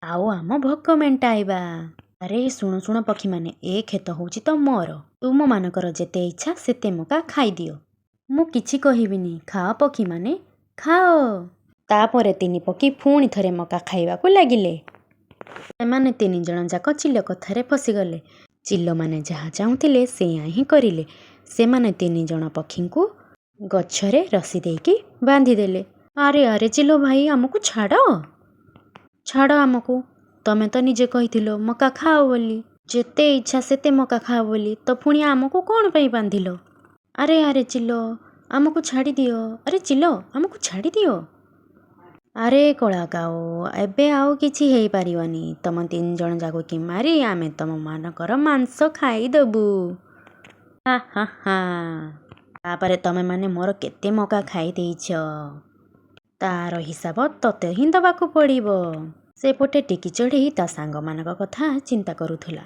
ଆଉ ଆମ ଭୋକ ମେଣ୍ଟାଇବା। ଆରେ ଶୁଣ ଶୁଣ ପକ୍ଷୀମାନେ, ଏ କ୍ଷେତ ହେଉଛି ତ ମୋର। ତୁମମାନଙ୍କର ଯେତେ ଇଚ୍ଛା ସେତେ ମକା ଖାଇଦିଅ। ମୁଁ କିଛି କହିବିନି। ଖାଅ ପକ୍ଷୀମାନେ, ଖାଅ। ତାପରେ ତିନି ପକ୍ଷୀ ପୁଣି ଥରେ ମକା ଖାଇବାକୁ ଲାଗିଲେ। ସେମାନେ ତିନି ଜଣ ଯାକ ଚିଲ କଥାରେ ଫସିଗଲେ। ଚିଲମାନେ ଯାହା ଚାହୁଁଥିଲେ ସେଇଆ ହିଁ କରିଲେ। ସେମାନେ ତିନି ଜଣ ପକ୍ଷୀଙ୍କୁ ଗଛରେ ରସି ଦେଇକି ବାନ୍ଧିଦେଲେ। ଆରେ ଆରେ ଚିଲ ଭାଇ, ଆମକୁ ଛାଡ଼। ଛାଡ଼ ଆମକୁ। ତମେ ତ ନିଜେ କହିଥିଲ ମକା ଖାଅ ବୋଲି। ଯେତେ ଇଚ୍ଛା ସେତେ ମକା ଖାଅ ବୋଲି, ତ ପୁଣି ଆମକୁ କ'ଣ ପାଇଁ ବାନ୍ଧିଲ? ଆରେ ଆରେ ଚିଲ, ଆମକୁ ଛାଡ଼ିଦିଅ। ଆରେ ଚିଲ, ଆମକୁ ଛାଡ଼ିଦିଅ। ଆରେ କଳାକାଉ, ଏବେ ଆଉ କିଛି ହେଇପାରିବନି। ତମ ତିନି ଜଣ ଯାକକୁ ମାରି ଆମେ ତମମାନଙ୍କର ମାଂସ ଖାଇଦେବୁ। ହା ହା ହା। ତାପରେ ତମେମାନେ ମୋର କେତେ ମକା ଖାଇ ଦେଇଛ, ତାର ହିସାବ ତତେ ହିଁ ଦେବାକୁ ପଡ଼ିବ। ସେପଟେ ଟିକି ଚଢ଼େଇ ତା ସାଙ୍ଗମାନଙ୍କ କଥା ଚିନ୍ତା କରୁଥିଲା।